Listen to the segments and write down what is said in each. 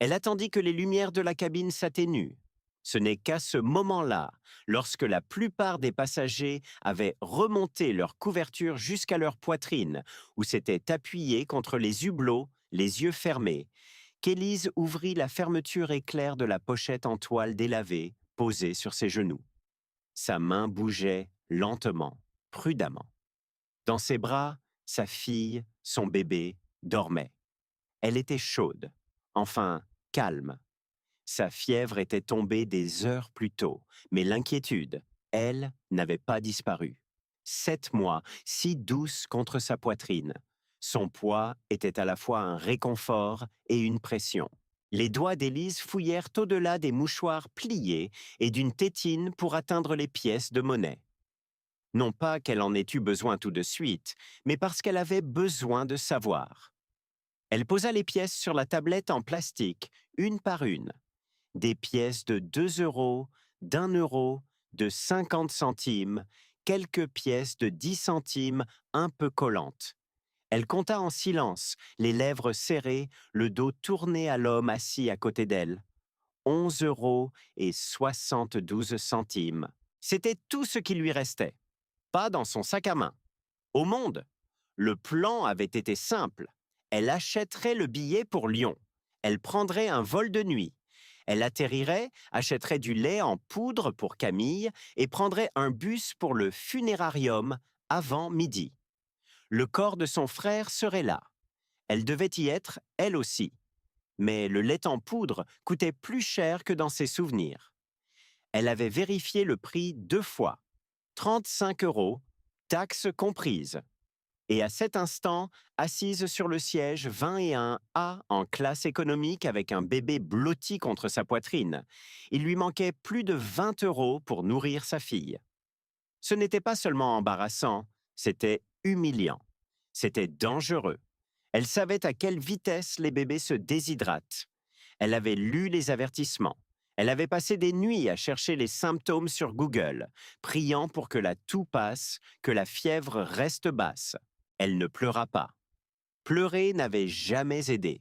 Elle attendit que les lumières de la cabine s'atténuent. Ce n'est qu'à ce moment-là, lorsque la plupart des passagers avaient remonté leur couverture jusqu'à leur poitrine, ou s'étaient appuyés contre les hublots, les yeux fermés, qu'Élise ouvrit la fermeture éclair de la pochette en toile délavée, posée sur ses genoux. Sa main bougeait lentement, prudemment. Dans ses bras, sa fille, son bébé, dormaient. Elle était chaude, enfin calme. Sa fièvre était tombée des heures plus tôt, mais l'inquiétude, elle, n'avait pas disparu. 7 mois, si douce contre sa poitrine. Son poids était à la fois un réconfort et une pression. Les doigts d'Élise fouillèrent au-delà des mouchoirs pliés et d'une tétine pour atteindre les pièces de monnaie. Non pas qu'elle en ait eu besoin tout de suite, mais parce qu'elle avait besoin de savoir. Elle posa les pièces sur la tablette en plastique, une par une. Des pièces de 2 euros, d'1 euro, de 50 centimes, quelques pièces de 10 centimes un peu collantes. Elle compta en silence, les lèvres serrées, le dos tourné à l'homme assis à côté d'elle. 11 € et 72 centimes. C'était tout ce qui lui restait. Pas dans son sac à main. Au monde. Le plan avait été simple. Elle achèterait le billet pour Lyon. Elle prendrait un vol de nuit. Elle atterrirait, achèterait du lait en poudre pour Camille et prendrait un bus pour le funérarium avant midi. Le corps de son frère serait là. Elle devait y être, elle aussi. Mais le lait en poudre coûtait plus cher que dans ses souvenirs. Elle avait vérifié le prix 2 fois. 35 €, taxes comprises. Et à cet instant, assise sur le siège 21A en classe économique avec un bébé blotti contre sa poitrine, il lui manquait plus de 20 € pour nourrir sa fille. Ce n'était pas seulement embarrassant, c'était humiliant. C'était dangereux. Elle savait à quelle vitesse les bébés se déshydratent. Elle avait lu les avertissements. Elle avait passé des nuits à chercher les symptômes sur Google, priant pour que la toux passe, que la fièvre reste basse. Elle ne pleura pas. Pleurer n'avait jamais aidé.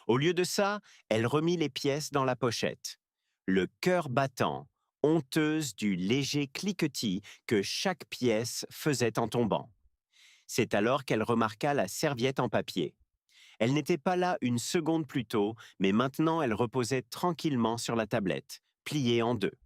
Au lieu de ça, elle remit les pièces dans la pochette. Le cœur battant, honteuse du léger cliquetis que chaque pièce faisait en tombant. C'est alors qu'elle remarqua la serviette en papier. Elle n'était pas là une seconde plus tôt, mais maintenant elle reposait tranquillement sur la tablette, pliée en deux.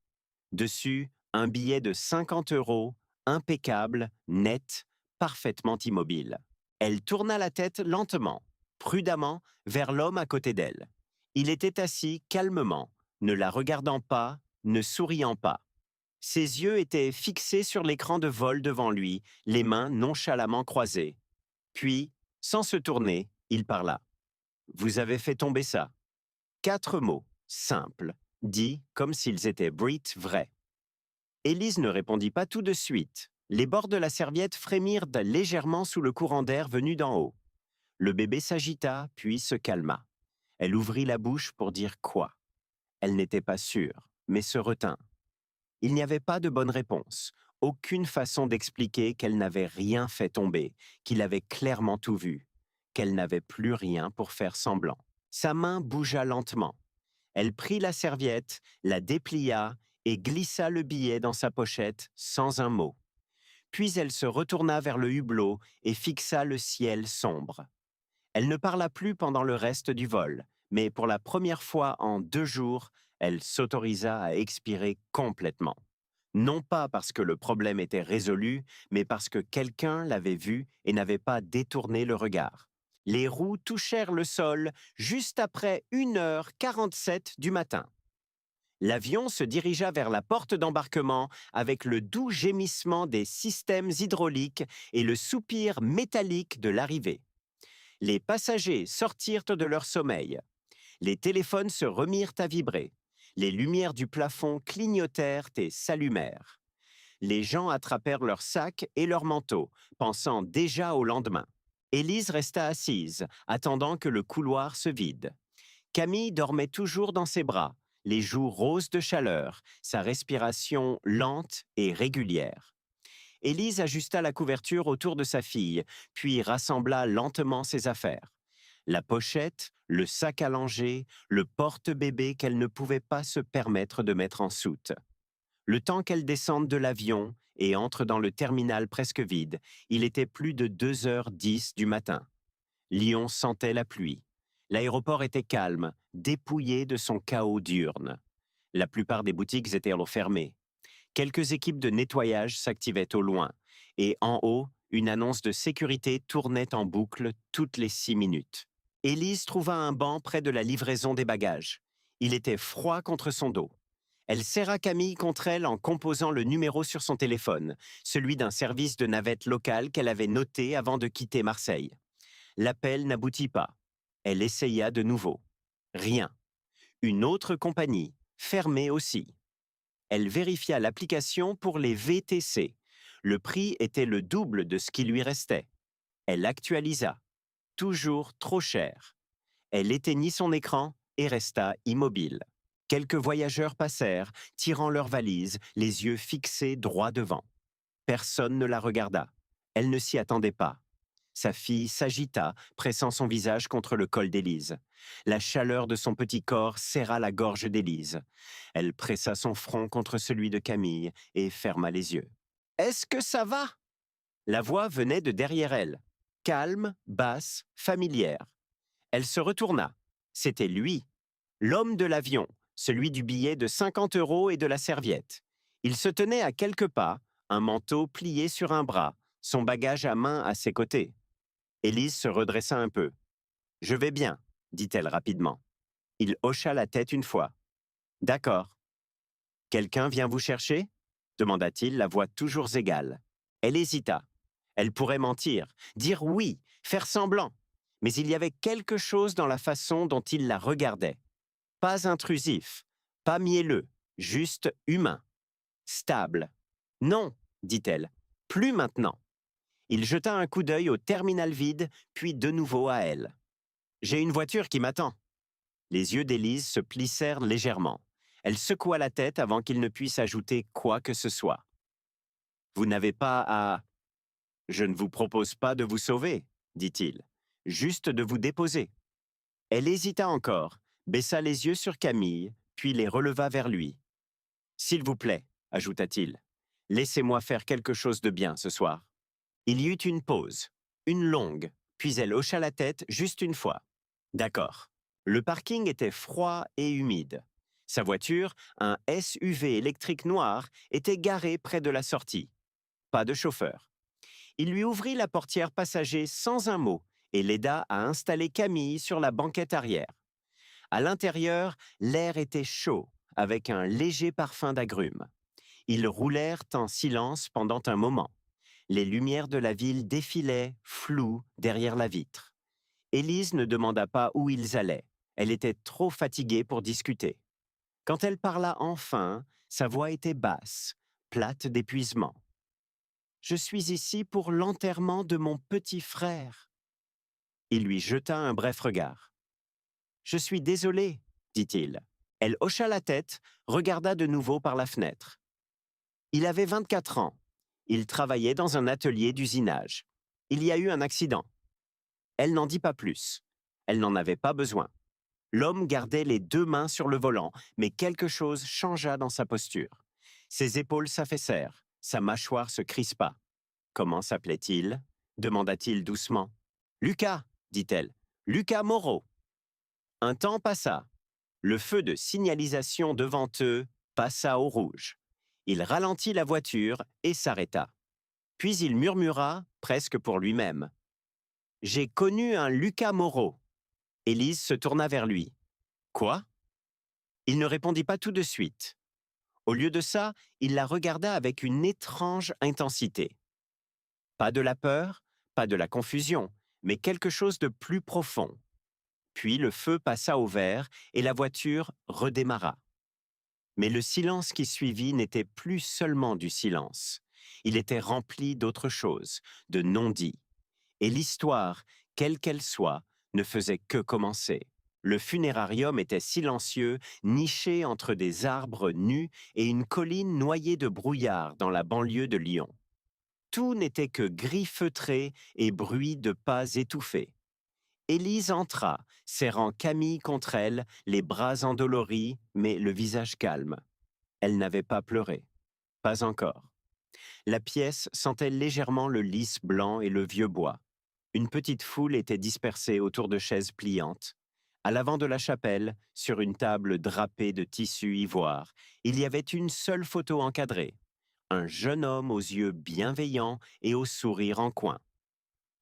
Dessus, un billet de 50 €, impeccable, net, parfaitement immobile. Elle tourna la tête lentement, prudemment, vers l'homme à côté d'elle. Il était assis calmement, ne la regardant pas, ne souriant pas. Ses yeux étaient fixés sur l'écran de vol devant lui, les mains nonchalamment croisées. Puis, sans se tourner, il parla. Vous avez fait tomber ça. 4 mots, simples, dits comme s'ils étaient Brit vrais. Élise ne répondit pas tout de suite. Les bords de la serviette frémirent légèrement sous le courant d'air venu d'en haut. Le bébé s'agita, puis se calma. Elle ouvrit la bouche pour dire quoi. Elle n'était pas sûre, mais se retint. Il n'y avait pas de bonne réponse, aucune façon d'expliquer qu'elle n'avait rien fait tomber, qu'il avait clairement tout vu, qu'elle n'avait plus rien pour faire semblant. Sa main bougea lentement. Elle prit la serviette, la déplia et glissa le billet dans sa pochette sans un mot. Puis elle se retourna vers le hublot et fixa le ciel sombre. Elle ne parla plus pendant le reste du vol, mais pour la première fois en 2 jours, elle s'autorisa à expirer complètement. Non pas parce que le problème était résolu, mais parce que quelqu'un l'avait vu et n'avait pas détourné le regard. Les roues touchèrent le sol juste après 1h47 du matin. L'avion se dirigea vers la porte d'embarquement avec le doux gémissement des systèmes hydrauliques et le soupir métallique de l'arrivée. Les passagers sortirent de leur sommeil. Les téléphones se remirent à vibrer. Les lumières du plafond clignotèrent et s'allumèrent. Les gens attrapèrent leurs sacs et leurs manteaux, pensant déjà au lendemain. Élise resta assise, attendant que le couloir se vide. Camille dormait toujours dans ses bras, les joues roses de chaleur, sa respiration lente et régulière. Élise ajusta la couverture autour de sa fille, puis rassembla lentement ses affaires. La pochette, le sac à langer, le porte-bébé qu'elle ne pouvait pas se permettre de mettre en soute. Le temps qu'elle descende de l'avion et entre dans le terminal presque vide, il était plus de 2h10 du matin. Lyon sentait la pluie. L'aéroport était calme, dépouillé de son chaos diurne. La plupart des boutiques étaient fermées. Quelques équipes de nettoyage s'activaient au loin. Et en haut, une annonce de sécurité tournait en boucle toutes les 6 minutes. Élise trouva un banc près de la livraison des bagages. Il était froid contre son dos. Elle serra Camille contre elle en composant le numéro sur son téléphone, celui d'un service de navette local qu'elle avait noté avant de quitter Marseille. L'appel n'aboutit pas. Elle essaya de nouveau. Rien. Une autre compagnie, fermée aussi. Elle vérifia l'application pour les VTC. Le prix était le double de ce qui lui restait. Elle actualisa. Toujours trop cher. Elle éteignit son écran et resta immobile. Quelques voyageurs passèrent, tirant leurs valises, les yeux fixés droit devant. Personne ne la regarda. Elle ne s'y attendait pas. Sa fille s'agita, pressant son visage contre le col d'Élise. La chaleur de son petit corps serra la gorge d'Élise. Elle pressa son front contre celui de Camille et ferma les yeux. « Est-ce que ça va ?» La voix venait de derrière elle, calme, basse, familière. Elle se retourna. C'était lui, l'homme de l'avion, celui du billet de 50 € et de la serviette. Il se tenait à quelques pas, un manteau plié sur un bras, son bagage à main à ses côtés. Élise se redressa un peu. « Je vais bien », dit-elle rapidement. Il hocha la tête une fois. « D'accord. »« Quelqu'un vient vous chercher ?» demanda-t-il, la voix toujours égale. Elle hésita. Elle pourrait mentir, dire oui, faire semblant. Mais il y avait quelque chose dans la façon dont il la regardait. Pas intrusif, pas mielleux, juste humain. Stable. « Non, » dit-elle, « plus maintenant. » Il jeta un coup d'œil au terminal vide, puis de nouveau à elle. « J'ai une voiture qui m'attend. » Les yeux d'Élise se plissèrent légèrement. Elle secoua la tête avant qu'il ne puisse ajouter quoi que ce soit. « Vous n'avez pas à... »« Je ne vous propose pas de vous sauver, » dit-il, « juste de vous déposer. » Elle hésita encore, baissa les yeux sur Camille, puis les releva vers lui. « S'il vous plaît, » ajouta-t-il, « laissez-moi faire quelque chose de bien ce soir. » Il y eut une pause, une longue, puis elle hocha la tête juste une fois. D'accord. Le parking était froid et humide. Sa voiture, un SUV électrique noir, était garée près de la sortie. Pas de chauffeur. Il lui ouvrit la portière passager sans un mot et l'aida à installer Camille sur la banquette arrière. À l'intérieur, l'air était chaud, avec un léger parfum d'agrumes. Ils roulèrent en silence pendant un moment. Les lumières de la ville défilaient, floues, derrière la vitre. Élise ne demanda pas où ils allaient. Elle était trop fatiguée pour discuter. Quand elle parla enfin, sa voix était basse, plate d'épuisement. « Je suis ici pour l'enterrement de mon petit frère. » Il lui jeta un bref regard. « Je suis désolée, » dit-il. Elle hocha la tête, regarda de nouveau par la fenêtre. Il avait 24 ans. Il travaillait dans un atelier d'usinage. Il y a eu un accident. Elle n'en dit pas plus. Elle n'en avait pas besoin. L'homme gardait les 2 mains sur le volant, mais quelque chose changea dans sa posture. Ses épaules s'affaissèrent, sa mâchoire se crispa. « Comment s'appelait-il » demanda-t-il doucement. « Lucas, » dit-elle. « Lucas Moreau. » Un temps passa. Le feu de signalisation devant eux passa au rouge. Il ralentit la voiture et s'arrêta. Puis il murmura, presque pour lui-même. « J'ai connu un Lucas Moreau. » Élise se tourna vers lui. « Quoi ?» Il ne répondit pas tout de suite. Au lieu de ça, il la regarda avec une étrange intensité. Pas de la peur, pas de la confusion, mais quelque chose de plus profond. Puis le feu passa au vert et la voiture redémarra. Mais le silence qui suivit n'était plus seulement du silence. Il était rempli d'autre chose, de non-dits. Et l'histoire, quelle qu'elle soit, ne faisait que commencer. Le funérarium était silencieux, niché entre des arbres nus et une colline noyée de brouillard dans la banlieue de Lyon. Tout n'était que gris feutré et bruit de pas étouffés. Élise entra, serrant Camille contre elle, les bras endoloris, mais le visage calme. Elle n'avait pas pleuré. Pas encore. La pièce sentait légèrement le lys blanc et le vieux bois. Une petite foule était dispersée autour de chaises pliantes. À l'avant de la chapelle, sur une table drapée de tissu ivoire, il y avait une seule photo encadrée. Un jeune homme aux yeux bienveillants et au sourire en coin.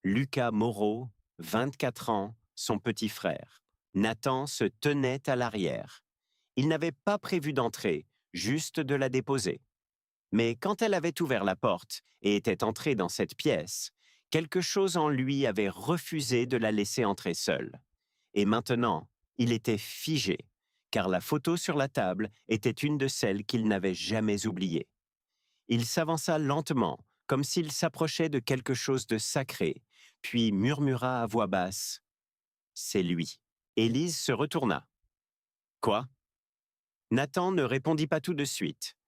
Lucas Moreau, 24 ans, son petit frère. Nathan se tenait à l'arrière. Il n'avait pas prévu d'entrer, juste de la déposer. Mais quand elle avait ouvert la porte et était entrée dans cette pièce, quelque chose en lui avait refusé de la laisser entrer seule. Et maintenant, il était figé, car la photo sur la table était une de celles qu'il n'avait jamais oubliées. Il s'avança lentement, comme s'il s'approchait de quelque chose de sacré, puis murmura à voix basse « C'est lui ». Élise se retourna. « Quoi ?» Nathan ne répondit pas tout de suite.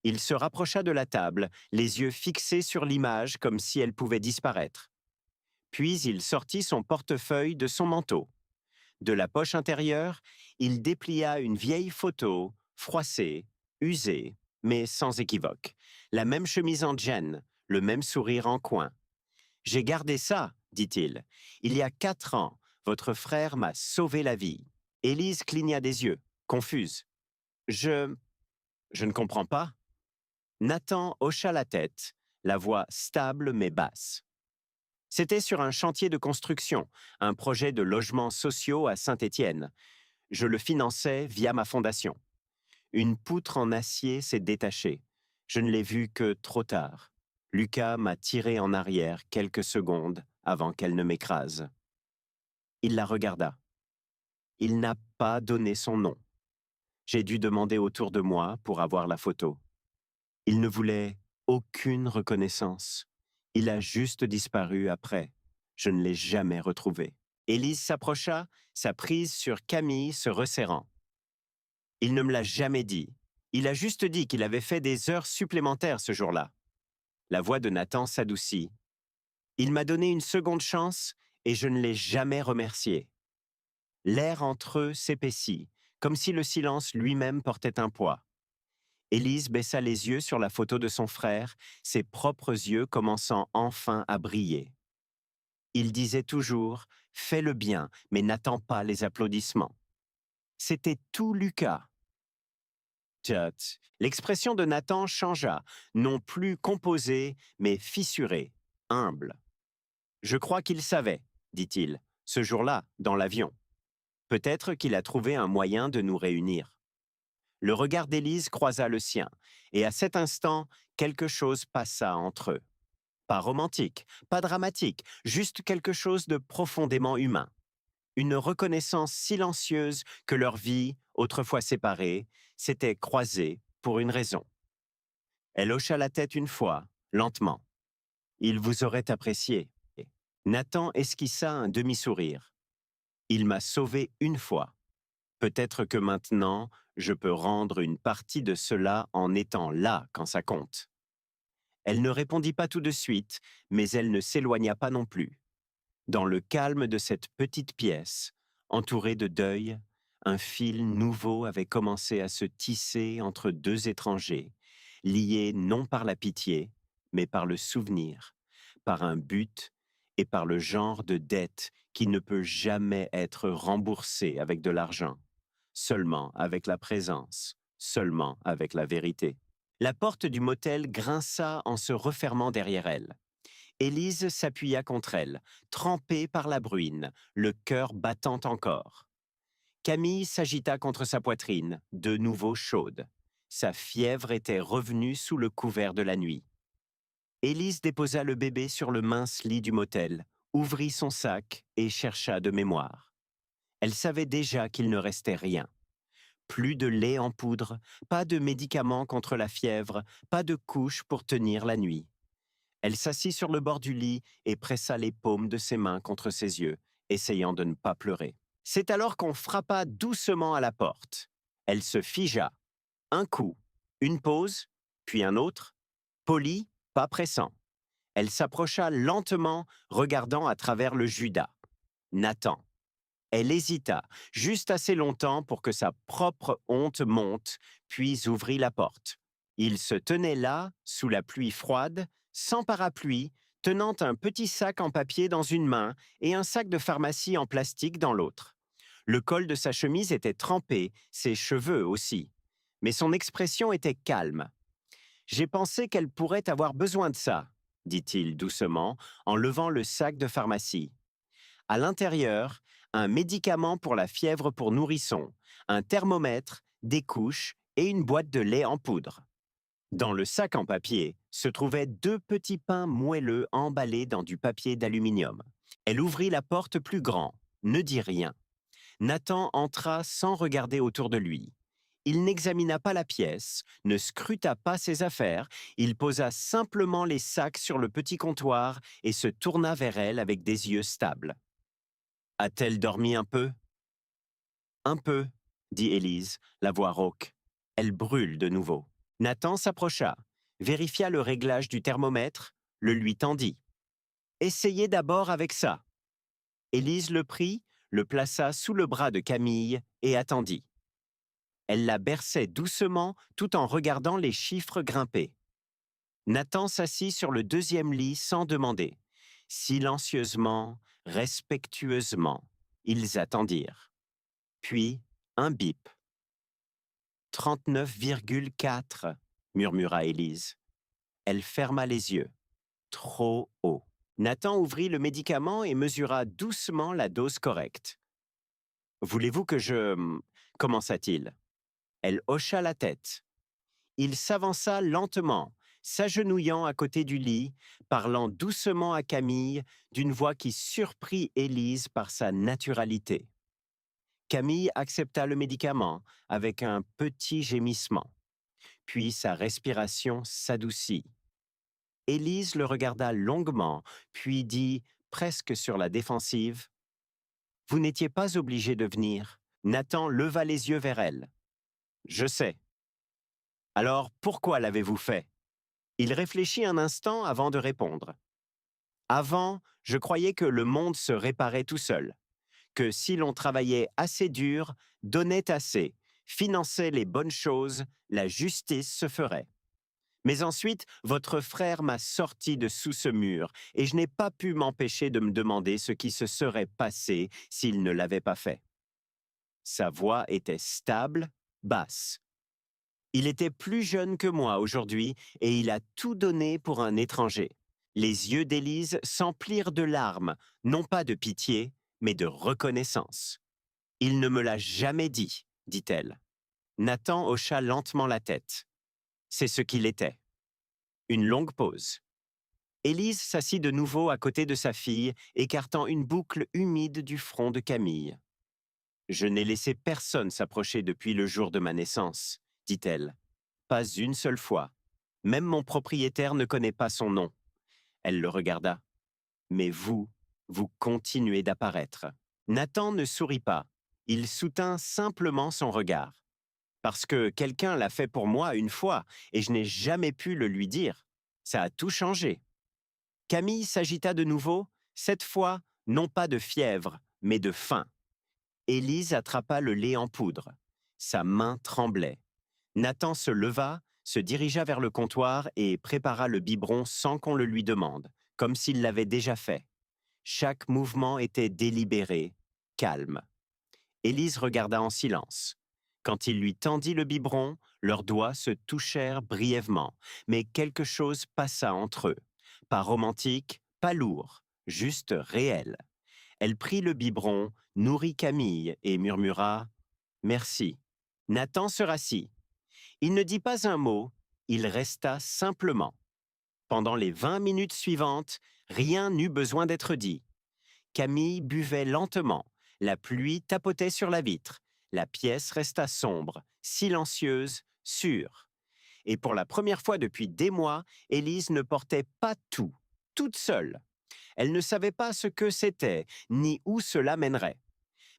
Il se rapprocha de la table, les yeux fixés sur l'image comme si elle pouvait disparaître. Puis il sortit son portefeuille de son manteau. De la poche intérieure, il déplia une vieille photo, froissée, usée, mais sans équivoque. La même chemise en jean, le même sourire en coin. « J'ai gardé ça, dit-il. Il y a 4 ans, votre frère m'a sauvé la vie. » Élise cligna des yeux, confuse. « Je ne comprends pas. » Nathan hocha la tête, la voix stable mais basse. C'était sur un chantier de construction, un projet de logements sociaux à Saint-Étienne. Je le finançais via ma fondation. Une poutre en acier s'est détachée. Je ne l'ai vue que trop tard. Lucas m'a tiré en arrière quelques secondes avant qu'elle ne m'écrase. Il la regarda. Il n'a pas donné son nom. J'ai dû demander autour de moi pour avoir la photo. Il ne voulait aucune reconnaissance. Il a juste disparu après. Je ne l'ai jamais retrouvé. Élise s'approcha, sa prise sur Camille se resserrant. Il ne me l'a jamais dit. Il a juste dit qu'il avait fait des heures supplémentaires ce jour-là. La voix de Nathan s'adoucit. Il m'a donné une seconde chance et je ne l'ai jamais remercié. L'air entre eux s'épaissit, comme si le silence lui-même portait un poids. Élise baissa les yeux sur la photo de son frère, ses propres yeux commençant enfin à briller. Il disait toujours « Fais le bien, mais n'attends pas les applaudissements ». C'était tout Lucas. Tut. L'expression de Nathan changea, non plus composée, mais fissurée, humble. « Je crois qu'il savait, dit-il, ce jour-là, dans l'avion. Peut-être qu'il a trouvé un moyen de nous réunir. » Le regard d'Élise croisa le sien, et à cet instant, quelque chose passa entre eux. Pas romantique, pas dramatique, juste quelque chose de profondément humain. Une reconnaissance silencieuse que leur vie, autrefois séparée, s'était croisée pour une raison. Elle hocha la tête une fois, lentement. « Il vous aurait apprécié. » Nathan esquissa un demi-sourire. « Il m'a sauvé une fois. Peut-être que maintenant, je peux rendre une partie de cela en étant là quand ça compte. » Elle ne répondit pas tout de suite, mais elle ne s'éloigna pas non plus. Dans le calme de cette petite pièce, entourée de deuil, un fil nouveau avait commencé à se tisser entre 2 étrangers, liés non par la pitié, mais par le souvenir, par un but et par le genre de dette qui ne peut jamais être remboursée avec de l'argent, seulement avec la présence, seulement avec la vérité. La porte du motel grinça en se refermant derrière elle. Élise s'appuya contre elle, trempée par la bruine, le cœur battant encore. Camille s'agita contre sa poitrine, de nouveau chaude. Sa fièvre était revenue sous le couvert de la nuit. Élise déposa le bébé sur le mince lit du motel, ouvrit son sac et chercha de mémoire. Elle savait déjà qu'il ne restait rien. Plus de lait en poudre, pas de médicaments contre la fièvre, pas de couche pour tenir la nuit. Elle s'assit sur le bord du lit et pressa les paumes de ses mains contre ses yeux, essayant de ne pas pleurer. C'est alors qu'on frappa doucement à la porte. Elle se figea. Un coup, une pause, puis un autre. Poli, pas pressant. Elle s'approcha lentement, regardant à travers le judas. Nathan. Elle hésita juste assez longtemps pour que sa propre honte monte, puis ouvrit la porte. Il se tenait là, sous la pluie froide, sans parapluie, tenant un petit sac en papier dans une main et un sac de pharmacie en plastique dans l'autre. Le col de sa chemise était trempé, ses cheveux aussi. Mais son expression était calme. J'ai pensé qu'elle pourrait avoir besoin de ça, dit-il doucement, en levant le sac de pharmacie. À l'intérieur, un médicament pour la fièvre pour nourrissons, un thermomètre, des couches et une boîte de lait en poudre. Dans le sac en papier se trouvaient 2 petits pains moelleux emballés dans du papier d'aluminium. Elle ouvrit la porte plus grand, ne dit rien. Nathan entra sans regarder autour de lui. Il n'examina pas la pièce, ne scruta pas ses affaires, il posa simplement les sacs sur le petit comptoir et se tourna vers elle avec des yeux stables. A-t-elle dormi un peu? Un peu, dit Élise, la voix rauque. Elle brûle de nouveau. Nathan s'approcha, vérifia le réglage du thermomètre, le lui tendit. Essayez d'abord avec ça. Élise le prit, le plaça sous le bras de Camille et attendit. Elle la berçait doucement tout en regardant les chiffres grimper. Nathan s'assit sur le deuxième lit sans demander. Silencieusement, respectueusement, ils attendirent. Puis, un bip. 39,4, murmura Élise. Elle ferma les yeux. Trop haut. Nathan ouvrit le médicament et mesura doucement la dose correcte. Voulez-vous que je... commença-t-il. Elle hocha la tête. Il s'avança lentement, s'agenouillant à côté du lit, parlant doucement à Camille, d'une voix qui surprit Élise par sa naturalité. Camille accepta le médicament avec un petit gémissement. Puis sa respiration s'adoucit. Élise le regarda longuement, puis dit, presque sur la défensive, « Vous n'étiez pas obligé de venir. » Nathan leva les yeux vers elle. « Je sais. » « Alors, pourquoi l'avez-vous fait ?» Il réfléchit un instant avant de répondre. « Avant, je croyais que le monde se réparait tout seul, que si l'on travaillait assez dur, donnait assez, finançait les bonnes choses, la justice se ferait. Mais ensuite, votre frère m'a sorti de sous ce mur et je n'ai pas pu m'empêcher de me demander ce qui se serait passé s'il ne l'avait pas fait. » Sa voix était stable, basse. Il était plus jeune que moi aujourd'hui et il a tout donné pour un étranger. Les yeux d'Élise s'emplirent de larmes, non pas de pitié, mais de reconnaissance. « Il ne me l'a jamais dit, » dit-elle. Nathan hocha lentement la tête. C'est ce qu'il était. Une longue pause. Élise s'assit de nouveau à côté de sa fille, écartant une boucle humide du front de Camille. « Je n'ai laissé personne s'approcher depuis le jour de ma naissance, » dit-elle. « Pas une seule fois. Même mon propriétaire ne connaît pas son nom. » Elle le regarda. « Mais vous continuez d'apparaître. » Nathan ne sourit pas. Il soutint simplement son regard. « Parce que quelqu'un l'a fait pour moi une fois et je n'ai jamais pu le lui dire. Ça a tout changé. » Camille s'agita de nouveau, cette fois, non pas de fièvre, mais de faim. Élise attrapa le lait en poudre. Sa main tremblait. Nathan se leva, se dirigea vers le comptoir et prépara le biberon sans qu'on le lui demande, comme s'il l'avait déjà fait. Chaque mouvement était délibéré, calme. Élise regarda en silence. Quand il lui tendit le biberon, leurs doigts se touchèrent brièvement, mais quelque chose passa entre eux. Pas romantique, pas lourd, juste réel. Elle prit le biberon, nourrit Camille et murmura « Merci ». Nathan se rassit. Il ne dit pas un mot, il resta simplement. Pendant les 20 minutes suivantes, rien n'eut besoin d'être dit. Camille buvait lentement, la pluie tapotait sur la vitre, la pièce resta sombre, silencieuse, sûre. Et pour la première fois depuis des mois, Élise ne portait pas tout, toute seule. Elle ne savait pas ce que c'était, ni où cela mènerait.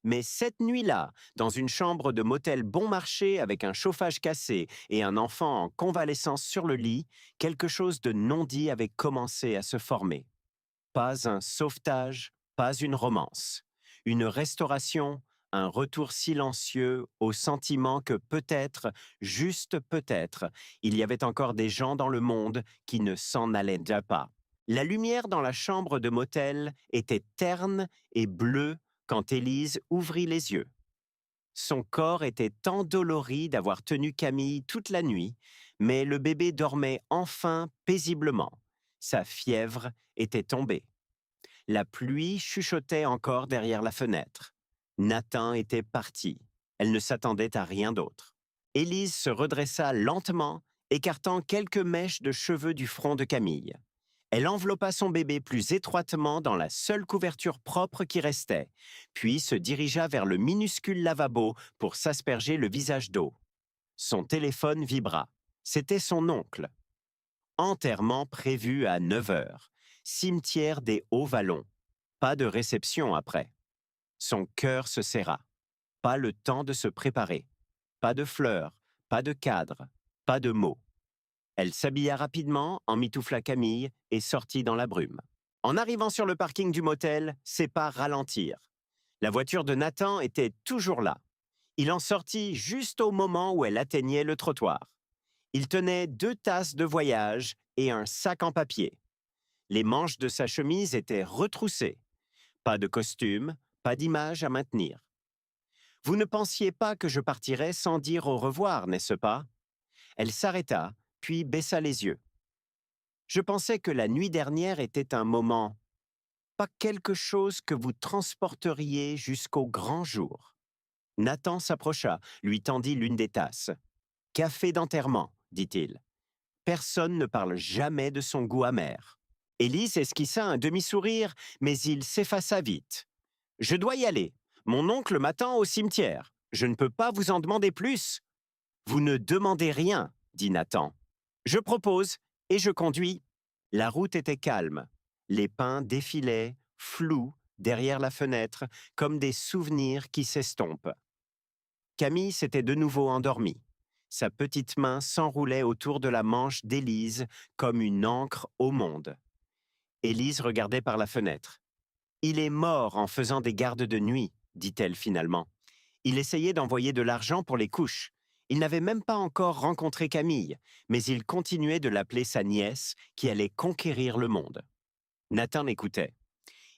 Mais cette nuit-là, dans une chambre de motel bon marché avec un chauffage cassé et un enfant en convalescence sur le lit, quelque chose de non dit avait commencé à se former. Pas un sauvetage, pas une romance. Une restauration, un retour silencieux au sentiment que peut-être, juste peut-être, il y avait encore des gens dans le monde qui ne s'en allaient déjà pas. La lumière dans la chambre de motel était terne et bleue quand Élise ouvrit les yeux. Son corps était endolori d'avoir tenu Camille toute la nuit, mais le bébé dormait enfin paisiblement. Sa fièvre était tombée. La pluie chuchotait encore derrière la fenêtre. Nathan était parti. Elle ne s'attendait à rien d'autre. Élise se redressa lentement, écartant quelques mèches de cheveux du front de Camille. Elle enveloppa son bébé plus étroitement dans la seule couverture propre qui restait, puis se dirigea vers le minuscule lavabo pour s'asperger le visage d'eau. Son téléphone vibra. C'était son oncle. Enterrement prévu à 9 heures. Cimetière des Hauts-Vallons. Pas de réception après. Son cœur se serra. Pas le temps de se préparer. Pas de fleurs, pas de cadre, pas de mots. Elle s'habilla rapidement, emmitoufla Camille et sortit dans la brume. En arrivant sur le parking du motel, ses pas ralentirent. La voiture de Nathan était toujours là. Il en sortit juste au moment où elle atteignait le trottoir. Il tenait 2 tasses de voyage et un sac en papier. Les manches de sa chemise étaient retroussées. Pas de costume, pas d'image à maintenir. Vous ne pensiez pas que je partirais sans dire au revoir, n'est-ce pas? Elle s'arrêta, puis baissa les yeux. Je pensais que la nuit dernière était un moment, pas quelque chose que vous transporteriez jusqu'au grand jour. Nathan s'approcha, lui tendit l'une des tasses. Café d'enterrement, dit-il. Personne ne parle jamais de son goût amer. Élise esquissa un demi-sourire, mais il s'effaça vite. Je dois y aller. Mon oncle m'attend au cimetière. Je ne peux pas vous en demander plus. Vous ne demandez rien, dit Nathan. Je propose et je conduis. La route était calme. Les pins défilaient, flous, derrière la fenêtre, comme des souvenirs qui s'estompent. Camille s'était de nouveau endormie. Sa petite main s'enroulait autour de la manche d'Élise comme une ancre au monde. Élise regardait par la fenêtre. Il est mort en faisant des gardes de nuit, dit-elle finalement. Il essayait d'envoyer de l'argent pour les couches. Il n'avait même pas encore rencontré Camille, mais il continuait de l'appeler sa nièce qui allait conquérir le monde. Nathan l'écoutait.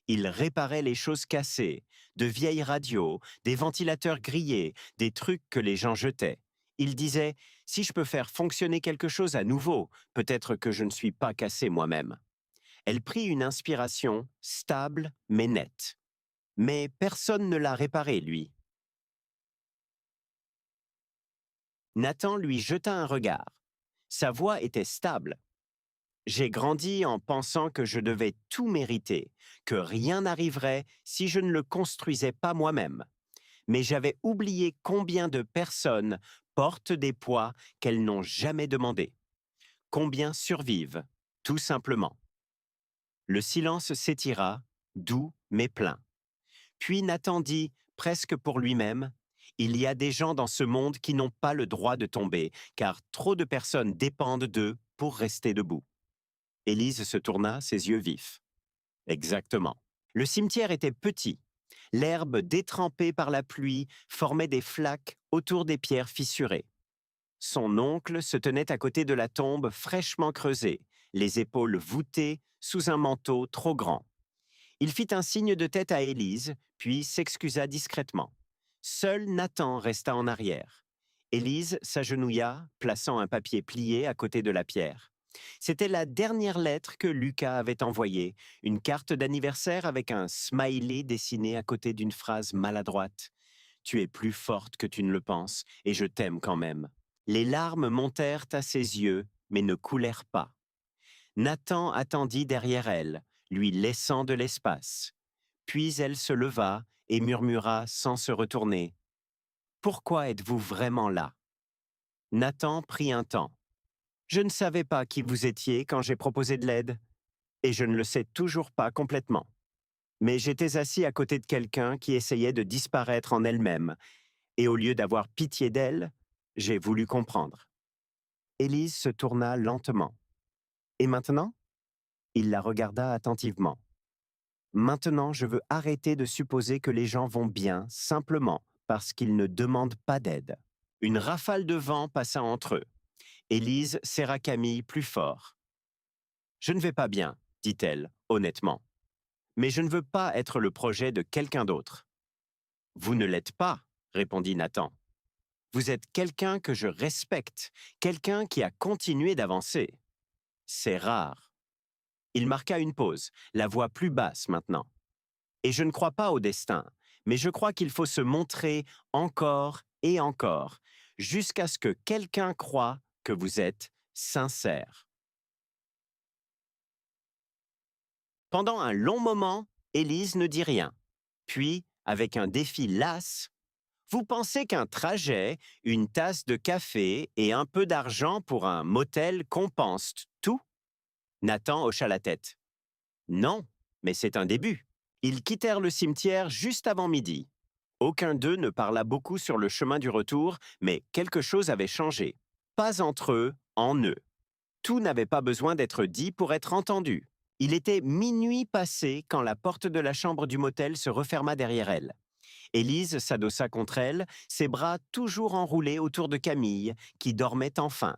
Il réparait les choses cassées, de vieilles radios, des ventilateurs grillés, des trucs que les gens jetaient. Il disait « Si je peux faire fonctionner quelque chose à nouveau, peut-être que je ne suis pas cassé moi-même. » Elle prit une inspiration, stable mais nette. Mais personne ne l'a réparé, lui. Nathan lui jeta un regard. Sa voix était stable. J'ai grandi en pensant que je devais tout mériter, que rien n'arriverait si je ne le construisais pas moi-même. Mais j'avais oublié combien de personnes portent des poids qu'elles n'ont jamais demandés. Combien survivent, tout simplement. Le silence s'étira, doux mais plein. Puis Nathan dit, presque pour lui-même, « Il y a des gens dans ce monde qui n'ont pas le droit de tomber, car trop de personnes dépendent d'eux pour rester debout. » Élise se tourna, ses yeux vifs. Exactement. Le cimetière était petit. L'herbe détrempée par la pluie formait des flaques autour des pierres fissurées. Son oncle se tenait à côté de la tombe fraîchement creusée, les épaules voûtées sous un manteau trop grand. Il fit un signe de tête à Élise, puis s'excusa discrètement. Seul Nathan resta en arrière. Élise s'agenouilla, plaçant un papier plié à côté de la pierre. C'était la dernière lettre que Lucas avait envoyée, une carte d'anniversaire avec un smiley dessiné à côté d'une phrase maladroite. « Tu es plus forte que tu ne le penses, et je t'aime quand même. » Les larmes montèrent à ses yeux, mais ne coulèrent pas. Nathan attendit derrière elle, lui laissant de l'espace. Puis elle se leva et murmura sans se retourner. « Pourquoi êtes-vous vraiment là ?» Nathan prit un temps. « Je ne savais pas qui vous étiez quand j'ai proposé de l'aide, et je ne le sais toujours pas complètement. Mais j'étais assis à côté de quelqu'un qui essayait de disparaître en elle-même, et au lieu d'avoir pitié d'elle, j'ai voulu comprendre. » Élise se tourna lentement. « Et maintenant ?» Il la regarda attentivement. Maintenant, je veux arrêter de supposer que les gens vont bien simplement parce qu'ils ne demandent pas d'aide. Une rafale de vent passa entre eux. Élise serra Camille plus fort. Je ne vais pas bien, dit-elle, honnêtement. Mais je ne veux pas être le projet de quelqu'un d'autre. Vous ne l'êtes pas, répondit Nathan. Vous êtes quelqu'un que je respecte, quelqu'un qui a continué d'avancer. C'est rare. Il marqua une pause, la voix plus basse maintenant. Et je ne crois pas au destin, mais je crois qu'il faut se montrer encore et encore, jusqu'à ce que quelqu'un croie que vous êtes sincère. Pendant un long moment, Élise ne dit rien. Puis, avec un défi las, vous pensez qu'un trajet, une tasse de café et un peu d'argent pour un motel compensent tout? Nathan hocha la tête. Non, mais c'est un début. Ils quittèrent le cimetière juste avant midi. Aucun d'eux ne parla beaucoup sur le chemin du retour, mais quelque chose avait changé. Pas entre eux, en eux. Tout n'avait pas besoin d'être dit pour être entendu. Il était minuit passé quand la porte de la chambre du motel se referma derrière elle. Élise s'adossa contre elle, ses bras toujours enroulés autour de Camille, qui dormait enfin.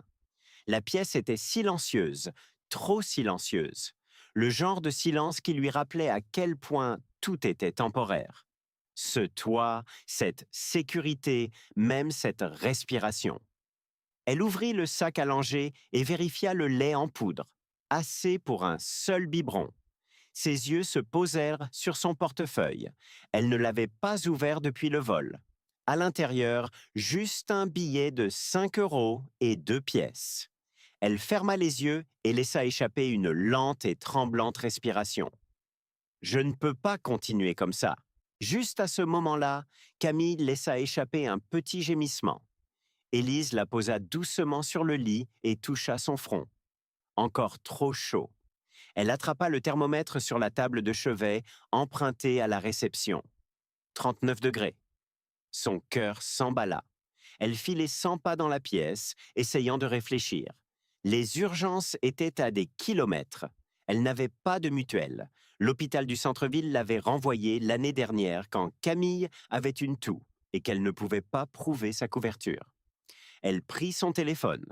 La pièce était silencieuse, trop silencieuse. Le genre de silence qui lui rappelait à quel point tout était temporaire. Ce toit, cette sécurité, même cette respiration. Elle ouvrit le sac à langer et vérifia le lait en poudre, assez pour un seul biberon. Ses yeux se posèrent sur son portefeuille. Elle ne l'avait pas ouvert depuis le vol. À l'intérieur, juste un billet de 5 € et 2 pièces. Elle ferma les yeux et laissa échapper une lente et tremblante respiration. Je ne peux pas continuer comme ça. Juste à ce moment-là, Camille laissa échapper un petit gémissement. Élise la posa doucement sur le lit et toucha son front. Encore trop chaud. Elle attrapa le thermomètre sur la table de chevet, emprunté à la réception. 39 degrés. Son cœur s'emballa. Elle fit les 100 pas dans la pièce, essayant de réfléchir. Les urgences étaient à des kilomètres. Elle n'avait pas de mutuelle. L'hôpital du centre-ville l'avait renvoyée l'année dernière quand Camille avait une toux et qu'elle ne pouvait pas prouver sa couverture. Elle prit son téléphone.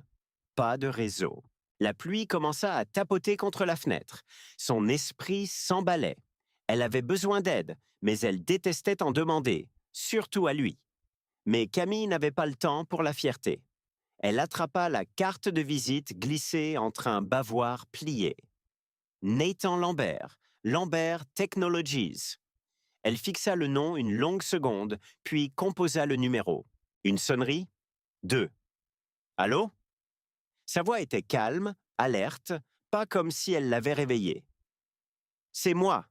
Pas de réseau. La pluie commença à tapoter contre la fenêtre. Son esprit s'emballait. Elle avait besoin d'aide, mais elle détestait en demander, surtout à lui. Mais Camille n'avait pas le temps pour la fierté. Elle attrapa la carte de visite glissée entre un bavoir plié. Nathan Lambert, Lambert Technologies. Elle fixa le nom une longue seconde, puis composa le numéro. Une sonnerie? 2. Allô? Sa voix était calme, alerte, pas comme si elle l'avait réveillé. C'est moi.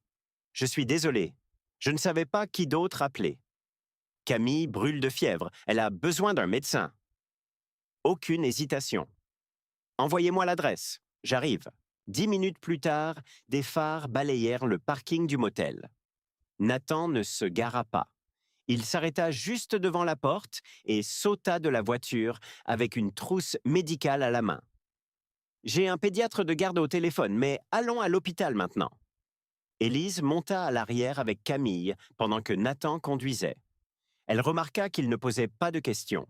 Je suis désolé. Je ne savais pas qui d'autre appeler. Camille brûle de fièvre. Elle a besoin d'un médecin. Aucune hésitation. Envoyez-moi l'adresse. J'arrive. 10 minutes plus tard, des phares balayèrent le parking du motel. Nathan ne se gara pas. Il s'arrêta juste devant la porte et sauta de la voiture avec une trousse médicale à la main. J'ai un pédiatre de garde au téléphone, mais allons à l'hôpital maintenant. Élise monta à l'arrière avec Camille pendant que Nathan conduisait. Elle remarqua qu'il ne posait pas de questions,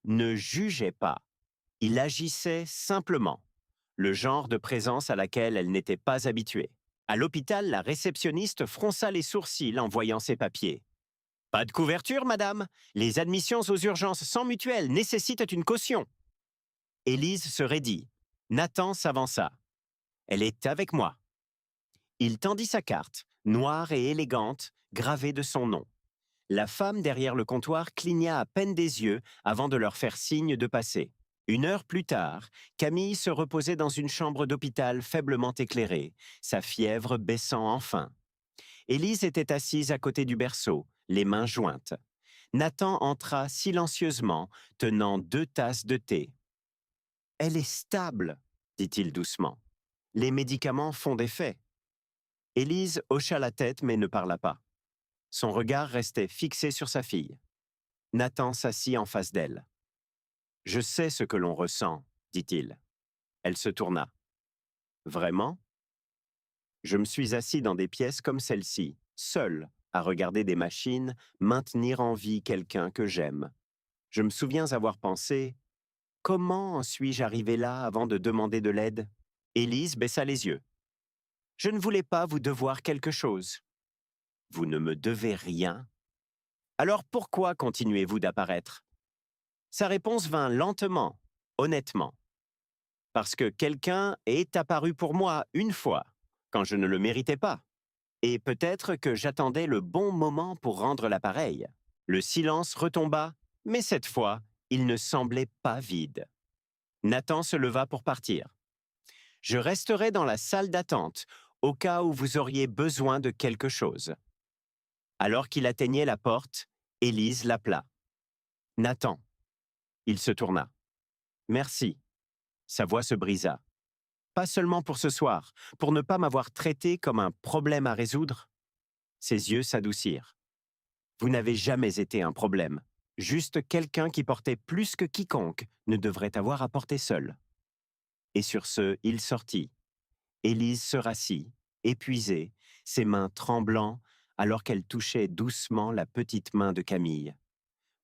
ne jugeait pas. Il agissait simplement, le genre de présence à laquelle elle n'était pas habituée. À l'hôpital, la réceptionniste fronça les sourcils en voyant ses papiers. Pas de couverture, madame. Les admissions aux urgences sans mutuelle nécessitent une caution. Élise se raidit. Nathan s'avança. Elle est avec moi. Il tendit sa carte, noire et élégante, gravée de son nom. La femme derrière le comptoir cligna à peine des yeux avant de leur faire signe de passer. 1 heure plus tard, Camille se reposait dans une chambre d'hôpital faiblement éclairée, sa fièvre baissant enfin. Élise était assise à côté du berceau, les mains jointes. Nathan entra silencieusement, tenant 2 tasses de thé. « Elle est stable, dit-il doucement. Les médicaments font effet. » Élise hocha la tête mais ne parla pas. Son regard restait fixé sur sa fille. Nathan s'assit en face d'elle. « Je sais ce que l'on ressent, dit-il. » Elle se tourna. « Vraiment ? Je me suis assis dans des pièces comme celle-ci, seul, à regarder des machines maintenir en vie quelqu'un que j'aime. Je me souviens avoir pensé: comment en suis-je arrivé là avant de demander de l'aide? Élise baissa les yeux. Je ne voulais pas vous devoir quelque chose. Vous ne me devez rien. Alors pourquoi continuez-vous d'apparaître? Sa réponse vint lentement, honnêtement. Parce que quelqu'un est apparu pour moi une fois, quand je ne le méritais pas. Et peut-être que j'attendais le bon moment pour rendre l'appareil. Le silence retomba, mais cette fois, il ne semblait pas vide. Nathan se leva pour partir. Je resterai dans la salle d'attente, au cas où vous auriez besoin de quelque chose. Alors qu'il atteignait la porte, Élise l'appela. Nathan. Il se tourna. Merci. Sa voix se brisa. Pas seulement pour ce soir, pour ne pas m'avoir traité comme un problème à résoudre. Ses yeux s'adoucirent. Vous n'avez jamais été un problème. Juste quelqu'un qui portait plus que quiconque ne devrait avoir à porter seul. Et sur ce, il sortit. Élise se rassit, épuisée, ses mains tremblant alors qu'elle touchait doucement la petite main de Camille.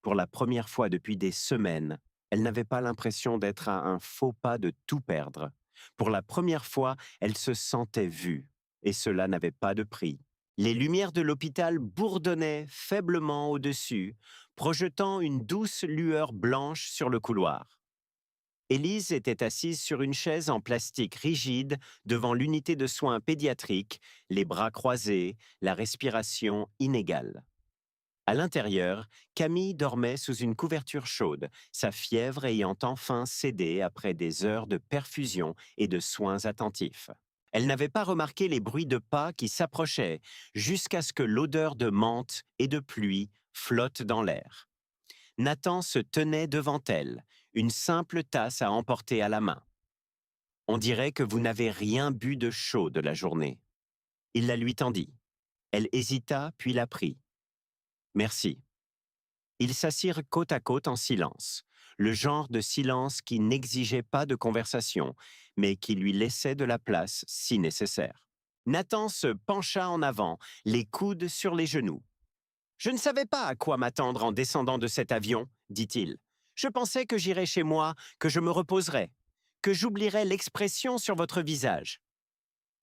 Pour la première fois depuis des semaines, elle n'avait pas l'impression d'être à un faux pas de tout perdre. Pour la première fois, elle se sentait vue, et cela n'avait pas de prix. Les lumières de l'hôpital bourdonnaient faiblement au-dessus, projetant une douce lueur blanche sur le couloir. Élise était assise sur une chaise en plastique rigide devant l'unité de soins pédiatriques, les bras croisés, la respiration inégale. À l'intérieur, Camille dormait sous une couverture chaude, sa fièvre ayant enfin cédé après des heures de perfusion et de soins attentifs. Elle n'avait pas remarqué les bruits de pas qui s'approchaient jusqu'à ce que l'odeur de menthe et de pluie flotte dans l'air. Nathan se tenait devant elle, une simple tasse à emporter à la main. On dirait que vous n'avez rien bu de chaud de la journée. Il la lui tendit. Elle hésita puis la prit. Merci. Ils s'assirent côte à côte en silence, le genre de silence qui n'exigeait pas de conversation, mais qui lui laissait de la place si nécessaire. Nathan se pencha en avant, les coudes sur les genoux. Je ne savais pas à quoi m'attendre en descendant de cet avion, dit-il. Je pensais que j'irais chez moi, que je me reposerais, que j'oublierais l'expression sur votre visage.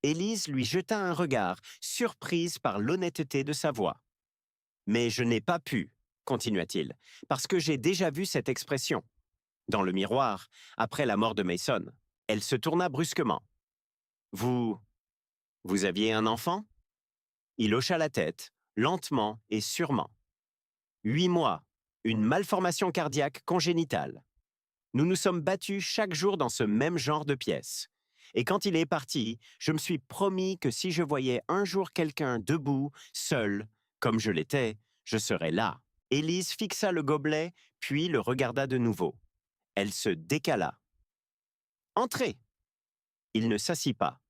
Élise lui jeta un regard, surprise par l'honnêteté de sa voix. Mais je n'ai pas pu, continua-t-il, parce que j'ai déjà vu cette expression. Dans le miroir, après la mort de Mason. Elle se tourna brusquement. Vous aviez un enfant? Il hocha la tête, lentement et sûrement. 8 mois, une malformation cardiaque congénitale. Nous nous sommes battus chaque jour dans ce même genre de pièce. Et quand il est parti, je me suis promis que si je voyais un jour quelqu'un debout, seul, comme je l'étais, je serais là. Élise fixa le gobelet, puis le regarda de nouveau. Elle se décala. Entrez. Il ne s'assit pas.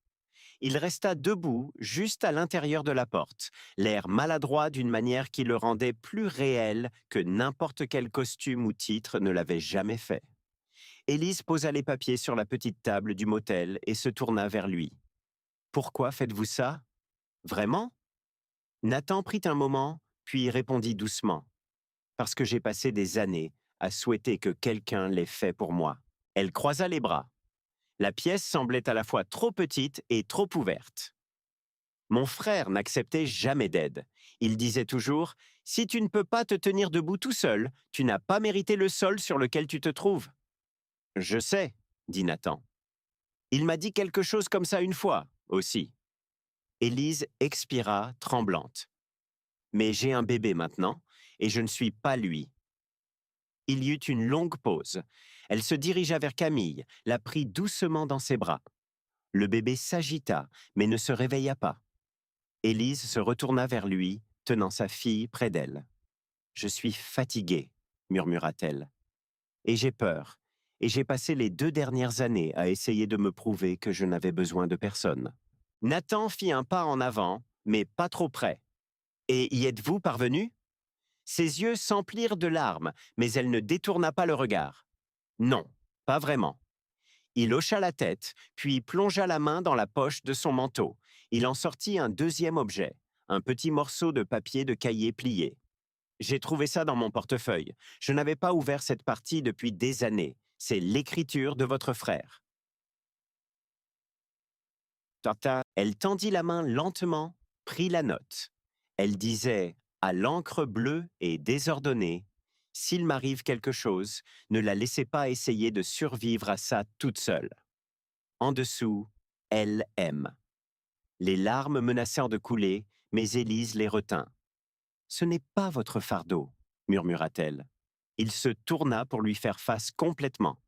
Il resta debout, juste à l'intérieur de la porte, l'air maladroit d'une manière qui le rendait plus réel que n'importe quel costume ou titre ne l'avait jamais fait. Élise posa les papiers sur la petite table du motel et se tourna vers lui. « Pourquoi faites-vous ça? Vraiment ?» Nathan prit un moment, puis répondit doucement. « Parce que j'ai passé des années à souhaiter que quelqu'un l'ait fait pour moi. » Elle croisa les bras. La pièce semblait à la fois trop petite et trop ouverte. Mon frère n'acceptait jamais d'aide. Il disait toujours « Si tu ne peux pas te tenir debout tout seul, tu n'as pas mérité le sol sur lequel tu te trouves. » Je sais, dit Nathan. Il m'a dit quelque chose comme ça une fois, aussi. Élise expira, tremblante. Mais j'ai un bébé maintenant, et je ne suis pas lui. Il y eut une longue pause. Elle se dirigea vers Camille, la prit doucement dans ses bras. Le bébé s'agita, mais ne se réveilla pas. Élise se retourna vers lui, tenant sa fille près d'elle. « Je suis fatiguée, » murmura-t-elle. « Et j'ai peur. Et j'ai passé les 2 dernières années à essayer de me prouver que je n'avais besoin de personne. » Nathan fit un pas en avant, mais pas trop près. « Et y êtes-vous parvenu ?» Ses yeux s'emplirent de larmes, mais elle ne détourna pas le regard. « Non, pas vraiment. » Il hocha la tête, puis plongea la main dans la poche de son manteau. Il en sortit un deuxième objet, un petit morceau de papier de cahier plié. J'ai trouvé ça dans mon portefeuille. Je n'avais pas ouvert cette partie depuis des années. C'est l'écriture de votre frère. Tata, elle tendit la main lentement, prit la note. Elle disait, à l'encre bleue et désordonnée, s'il m'arrive quelque chose, ne la laissez pas essayer de survivre à ça toute seule. En dessous, elle aime. Les larmes menacèrent de couler, mais Élise les retint. Ce n'est pas votre fardeau, murmura-t-elle. Il se tourna pour lui faire face complètement.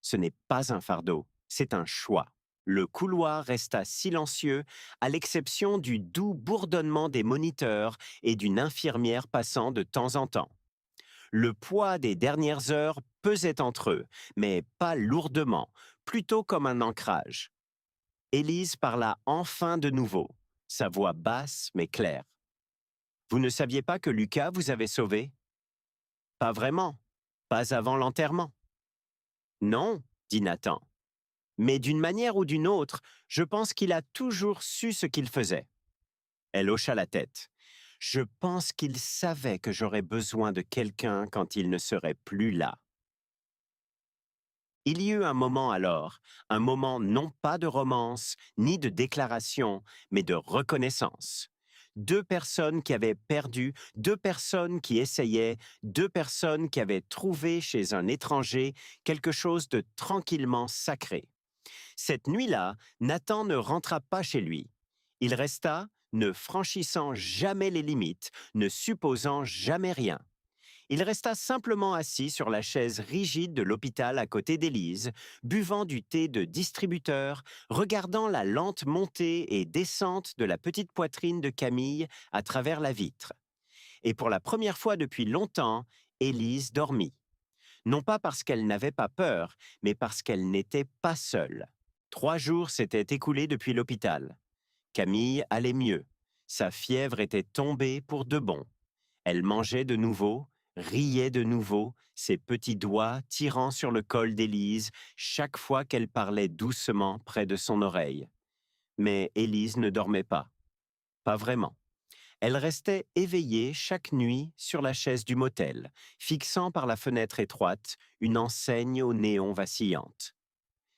Ce n'est pas un fardeau, c'est un choix. Le couloir resta silencieux, à l'exception du doux bourdonnement des moniteurs et d'une infirmière passant de temps en temps. Le poids des dernières heures pesait entre eux, mais pas lourdement, plutôt comme un ancrage. Élise parla enfin de nouveau, sa voix basse mais claire. Vous ne saviez pas que Lucas vous avait sauvé? Pas vraiment, pas avant l'enterrement. Non, dit Nathan. Mais d'une manière ou d'une autre, je pense qu'il a toujours su ce qu'il faisait. Elle hocha la tête. Je pense qu'il savait que j'aurais besoin de quelqu'un quand il ne serait plus là. Il y eut un moment alors, un moment non pas de romance, ni de déclaration, mais de reconnaissance. Deux personnes qui avaient perdu, deux personnes qui essayaient, deux personnes qui avaient trouvé chez un étranger quelque chose de tranquillement sacré. Cette nuit-là, Nathan ne rentra pas chez lui. Il resta, ne franchissant jamais les limites, ne supposant jamais rien. Il resta simplement assis sur la chaise rigide de l'hôpital à côté d'Élise, buvant du thé de distributeur, regardant la lente montée et descente de la petite poitrine de Camille à travers la vitre. Et pour la première fois depuis longtemps, Élise dormit. Non pas parce qu'elle n'avait pas peur, mais parce qu'elle n'était pas seule. 3 jours s'étaient écoulés depuis l'hôpital. Camille allait mieux. Sa fièvre était tombée pour de bon. Elle mangeait de nouveau, riait de nouveau, ses petits doigts tirant sur le col d'Élise chaque fois qu'elle parlait doucement près de son oreille. Mais Élise ne dormait pas. Pas vraiment. Elle restait éveillée chaque nuit sur la chaise du motel, fixant par la fenêtre étroite une enseigne au néon vacillante.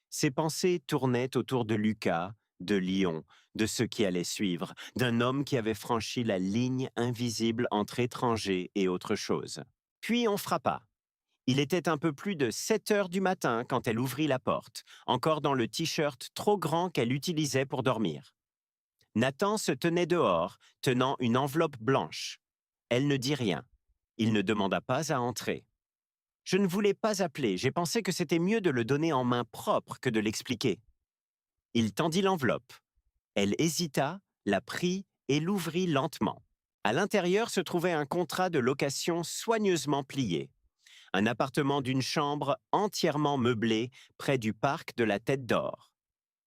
Ses pensées tournaient autour de Lucas, de Lyon, de ce qui allait suivre, d'un homme qui avait franchi la ligne invisible entre étrangers et autre chose. Puis on frappa. Il était un peu plus de 7 heures du matin quand elle ouvrit la porte, encore dans le t-shirt trop grand qu'elle utilisait pour dormir. Nathan se tenait dehors, tenant une enveloppe blanche. Elle ne dit rien. Il ne demanda pas à entrer. Je ne voulais pas appeler, j'ai pensé que c'était mieux de le donner en main propre que de l'expliquer. Il tendit l'enveloppe. Elle hésita, la prit et l'ouvrit lentement. À l'intérieur se trouvait un contrat de location soigneusement plié. Un appartement d'une chambre entièrement meublé près du parc de la Tête d'Or.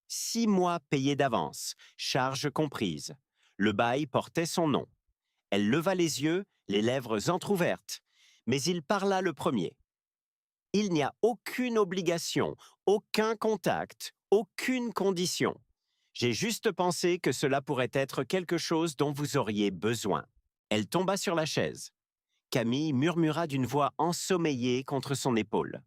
6 mois payés d'avance, charges comprises. Le bail portait son nom. Elle leva les yeux, les lèvres entr'ouvertes. Mais il parla le premier. Il n'y a aucune obligation, aucun contact, aucune condition. J'ai juste pensé que cela pourrait être quelque chose dont vous auriez besoin. Elle tomba sur la chaise. Camille murmura d'une voix ensommeillée contre son épaule.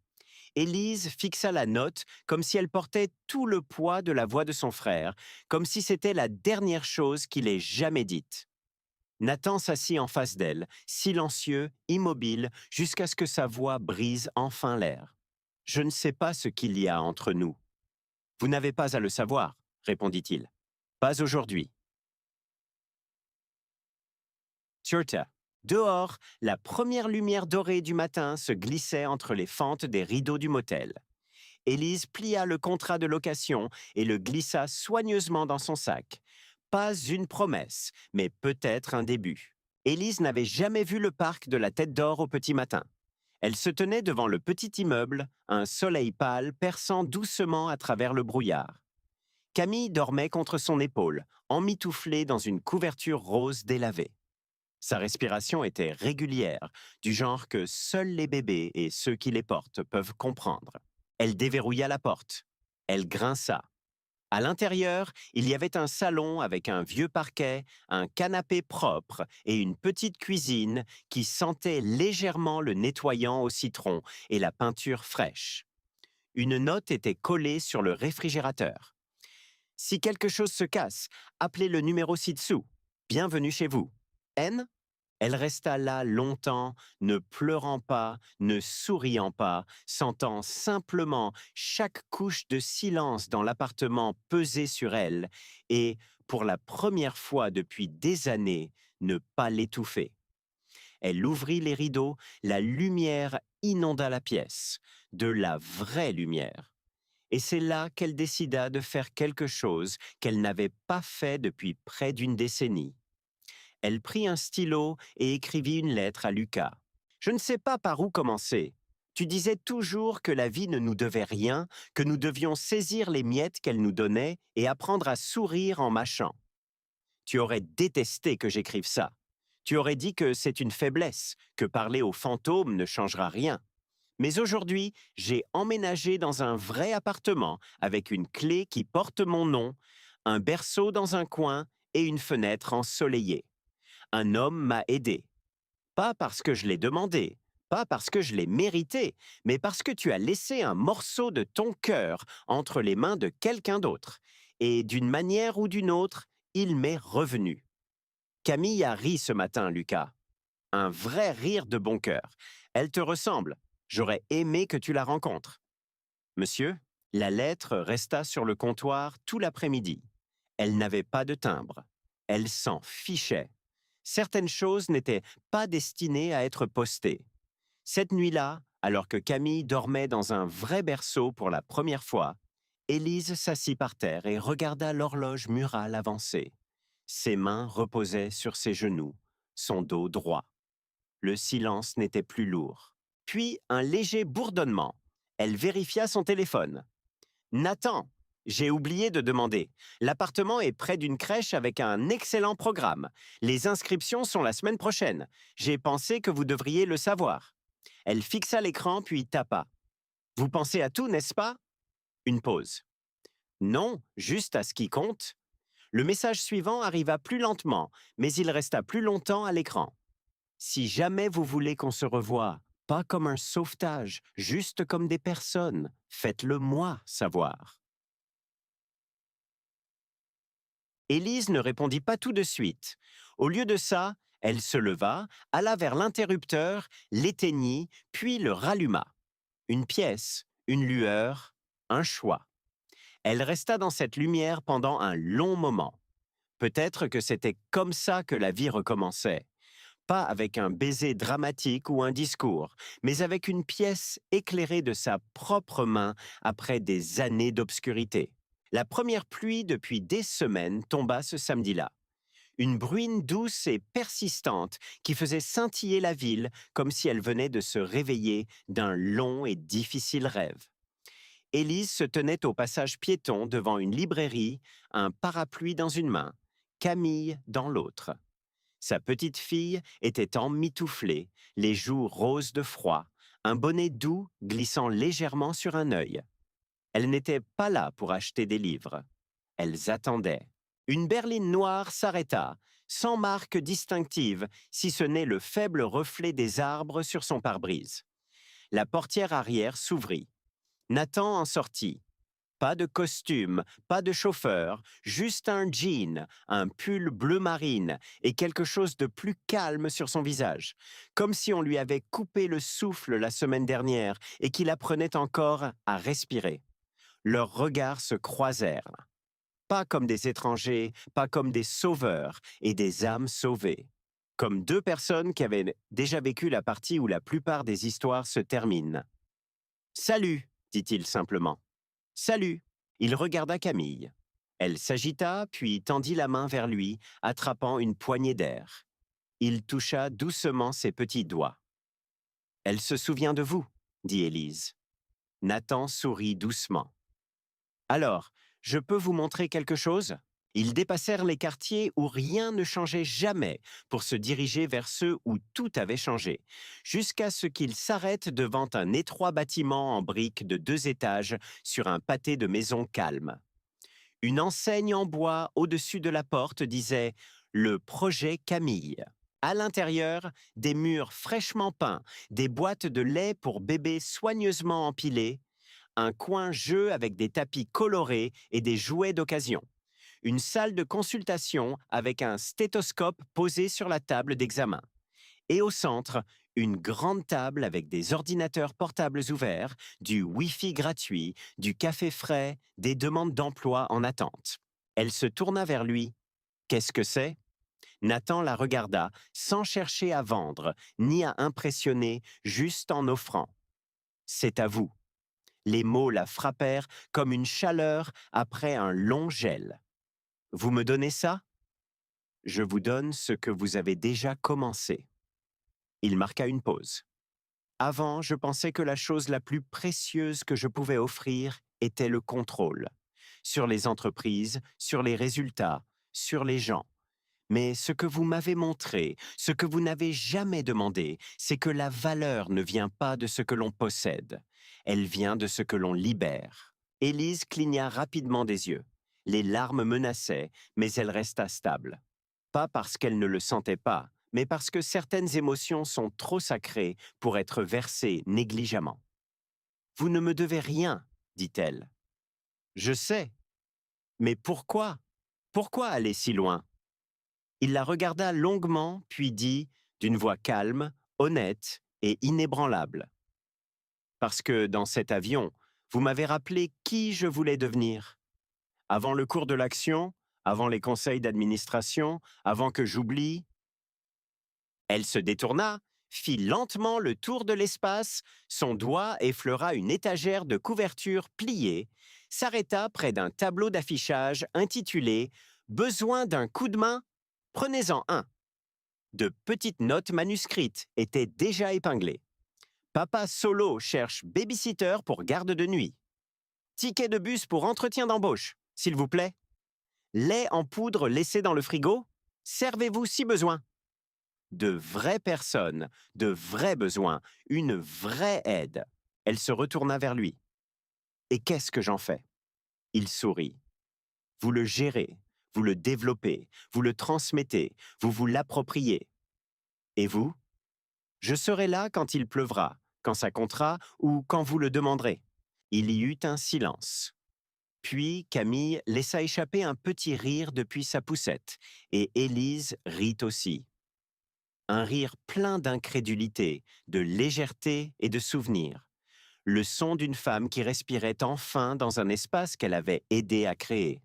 Élise fixa la note comme si elle portait tout le poids de la voix de son frère, comme si c'était la dernière chose qu'il ait jamais dite. Nathan s'assit en face d'elle, silencieux, immobile, jusqu'à ce que sa voix brise enfin l'air. « Je ne sais pas ce qu'il y a entre nous. »« Vous n'avez pas à le savoir, » répondit-il. « Pas aujourd'hui. » Tjurta. Dehors, la première lumière dorée du matin se glissait entre les fentes des rideaux du motel. Élise plia le contrat de location et le glissa soigneusement dans son sac. Pas une promesse, mais peut-être un début. Élise n'avait jamais vu le parc de la Tête d'Or au petit matin. Elle se tenait devant le petit immeuble, un soleil pâle perçant doucement à travers le brouillard. Camille dormait contre son épaule, emmitouflée dans une couverture rose délavée. Sa respiration était régulière, du genre que seuls les bébés et ceux qui les portent peuvent comprendre. Elle déverrouilla la porte. Elle grinça. À l'intérieur, il y avait un salon avec un vieux parquet, un canapé propre et une petite cuisine qui sentait légèrement le nettoyant au citron et la peinture fraîche. Une note était collée sur le réfrigérateur. Si quelque chose se casse, appelez le numéro ci-dessous. Bienvenue chez vous. N. Elle resta là longtemps, ne pleurant pas, ne souriant pas, sentant simplement chaque couche de silence dans l'appartement peser sur elle et, pour la première fois depuis des années, ne pas l'étouffer. Elle ouvrit les rideaux, la lumière inonda la pièce, de la vraie lumière. Et c'est là qu'elle décida de faire quelque chose qu'elle n'avait pas fait depuis près d'une décennie. Elle prit un stylo et écrivit une lettre à Lucas. Je ne sais pas par où commencer. Tu disais toujours que la vie ne nous devait rien, que nous devions saisir les miettes qu'elle nous donnait et apprendre à sourire en mâchant. Tu aurais détesté que j'écrive ça. Tu aurais dit que c'est une faiblesse, que parler aux fantômes ne changera rien. Mais aujourd'hui, j'ai emménagé dans un vrai appartement avec une clé qui porte mon nom, un berceau dans un coin et une fenêtre ensoleillée. Un homme m'a aidé. Pas parce que je l'ai demandé, pas parce que je l'ai mérité, mais parce que tu as laissé un morceau de ton cœur entre les mains de quelqu'un d'autre. Et d'une manière ou d'une autre, il m'est revenu. Camille a ri ce matin, Lucas. Un vrai rire de bon cœur. Elle te ressemble. J'aurais aimé que tu la rencontres. Monsieur, la lettre resta sur le comptoir tout l'après-midi. Elle n'avait pas de timbre. Elle s'en fichait. Certaines choses n'étaient pas destinées à être postées. Cette nuit-là, alors que Camille dormait dans un vrai berceau pour la première fois, Élise s'assit par terre et regarda l'horloge murale avancer. Ses mains reposaient sur ses genoux, son dos droit. Le silence n'était plus lourd. Puis un léger bourdonnement. Elle vérifia son téléphone. Nathan, j'ai oublié de demander. L'appartement est près d'une crèche avec un excellent programme. Les inscriptions sont la semaine prochaine. J'ai pensé que vous devriez le savoir. Elle fixa l'écran puis tapa. Vous pensez à tout, n'est-ce pas? Une pause. Non, juste à ce qui compte. Le message suivant arriva plus lentement, mais il resta plus longtemps à l'écran. Si jamais vous voulez qu'on se revoie, pas comme un sauvetage, juste comme des personnes, faites-le moi savoir. Élise ne répondit pas tout de suite. Au lieu de ça, elle se leva, alla vers l'interrupteur, l'éteignit, puis le ralluma. Une pièce, une lueur, un choix. Elle resta dans cette lumière pendant un long moment. Peut-être que c'était comme ça que la vie recommençait. Pas avec un baiser dramatique ou un discours, mais avec une pièce éclairée de sa propre main après des années d'obscurité. La première pluie depuis des semaines tomba ce samedi-là. Une bruine douce et persistante qui faisait scintiller la ville comme si elle venait de se réveiller d'un long et difficile rêve. Élise se tenait au passage piéton devant une librairie, un parapluie dans une main, Camille dans l'autre. Sa petite fille était emmitouflée, les joues roses de froid, un bonnet doux glissant légèrement sur un œil. Elles n'étaient pas là pour acheter des livres. Elles attendaient. Une berline noire s'arrêta, sans marque distinctive, si ce n'est le faible reflet des arbres sur son pare-brise. La portière arrière s'ouvrit. Nathan en sortit. Pas de costume, pas de chauffeur, juste un jean, un pull bleu marine et quelque chose de plus calme sur son visage, comme si on lui avait coupé le souffle la semaine dernière et qu'il apprenait encore à respirer. Leurs regards se croisèrent. Pas comme des étrangers, pas comme des sauveurs et des âmes sauvées. Comme deux personnes qui avaient déjà vécu la partie où la plupart des histoires se terminent. « Salut !» dit-il simplement. « Salut !» Il regarda Camille. Elle s'agita, puis tendit la main vers lui, attrapant une poignée d'air. Il toucha doucement ses petits doigts. « Elle se souvient de vous, » dit Élise. Nathan sourit doucement. « Alors, je peux vous montrer quelque chose ?» Ils dépassèrent les quartiers où rien ne changeait jamais pour se diriger vers ceux où tout avait changé, jusqu'à ce qu'ils s'arrêtent devant un étroit bâtiment en briques de 2 étages sur un pâté de maisons calmes. Une enseigne en bois au-dessus de la porte disait «Le projet Camille». À l'intérieur, des murs fraîchement peints, des boîtes de lait pour bébés soigneusement empilées, un coin jeu avec des tapis colorés et des jouets d'occasion. Une salle de consultation avec un stéthoscope posé sur la table d'examen. Et au centre, une grande table avec des ordinateurs portables ouverts, du Wi-Fi gratuit, du café frais, des demandes d'emploi en attente. Elle se tourna vers lui. Qu'est-ce que c'est? Nathan la regarda, sans chercher à vendre, ni à impressionner, juste en offrant. C'est à vous. Les mots la frappèrent comme une chaleur après un long gel. Vous me donnez ça? Je vous donne ce que vous avez déjà commencé. Il marqua une pause. Avant, je pensais que la chose la plus précieuse que je pouvais offrir était le contrôle. Sur les entreprises, sur les résultats, sur les gens. Mais ce que vous m'avez montré, ce que vous n'avez jamais demandé, c'est que la valeur ne vient pas de ce que l'on possède. Elle vient de ce que l'on libère. Élise cligna rapidement des yeux. Les larmes menaçaient, mais elle resta stable. Pas parce qu'elle ne le sentait pas, mais parce que certaines émotions sont trop sacrées pour être versées négligemment. Vous ne me devez rien, dit-elle. Je sais. Mais pourquoi? Pourquoi aller si loin? Il la regarda longuement, puis dit, d'une voix calme, honnête et inébranlable. Parce que dans cet avion, vous m'avez rappelé qui je voulais devenir. Avant le cours de l'action, avant les conseils d'administration, avant que j'oublie. Elle se détourna, fit lentement le tour de l'espace, son doigt effleura une étagère de couverture pliée, s'arrêta près d'un tableau d'affichage intitulé Besoin d'un coup de main? Prenez-en un. De petites notes manuscrites étaient déjà épinglées. Papa Solo cherche babysitter pour garde de nuit. Ticket de bus pour entretien d'embauche, s'il vous plaît. Lait en poudre laissé dans le frigo? Servez-vous si besoin. De vraies personnes, de vrais besoins, une vraie aide. Elle se retourna vers lui. Et qu'est-ce que j'en fais? Il sourit. Vous le gérez, vous le développez, vous le transmettez, vous vous l'appropriez. Et vous? Je serai là quand il pleuvra, quand ça comptera ou quand vous le demanderez. Il y eut un silence. Puis Camille laissa échapper un petit rire depuis sa poussette, et Élise rit aussi. Un rire plein d'incrédulité, de légèreté et de souvenirs. Le son d'une femme qui respirait enfin dans un espace qu'elle avait aidé à créer.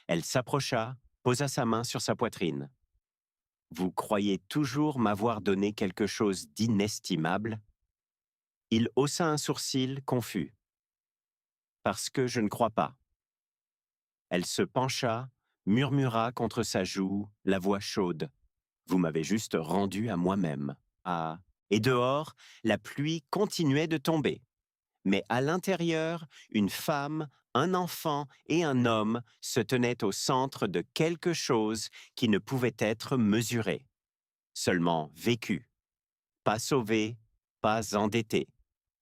Elle s'approcha, posa sa main sur sa poitrine. Vous croyez toujours m'avoir donné quelque chose d'inestimable? Il haussa un sourcil confus. Parce que je ne crois pas. Elle se pencha, murmura contre sa joue, la voix chaude. Vous m'avez juste rendu à moi-même. Ah. Et dehors, la pluie continuait de tomber. Mais à l'intérieur, une femme, un enfant et un homme se tenaient au centre de quelque chose qui ne pouvait être mesuré. Seulement vécu. Pas sauvé, pas endetté.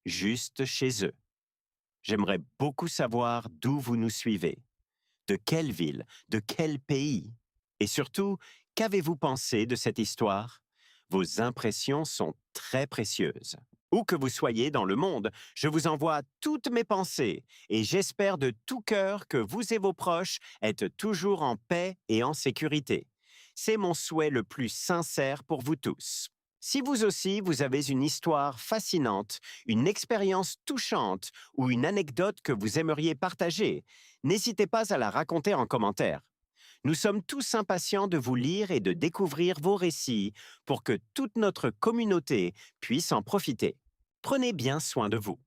Juste chez eux. J'aimerais beaucoup savoir d'où vous nous suivez. De quelle ville? De quel pays? Et surtout, qu'avez-vous pensé de cette histoire? Vos impressions sont très précieuses. Où que vous soyez dans le monde, je vous envoie toutes mes pensées et j'espère de tout cœur que vous et vos proches êtes toujours en paix et en sécurité. C'est mon souhait le plus sincère pour vous tous. Si vous aussi, vous avez une histoire fascinante, une expérience touchante ou une anecdote que vous aimeriez partager, n'hésitez pas à la raconter en commentaire. Nous sommes tous impatients de vous lire et de découvrir vos récits pour que toute notre communauté puisse en profiter. Prenez bien soin de vous.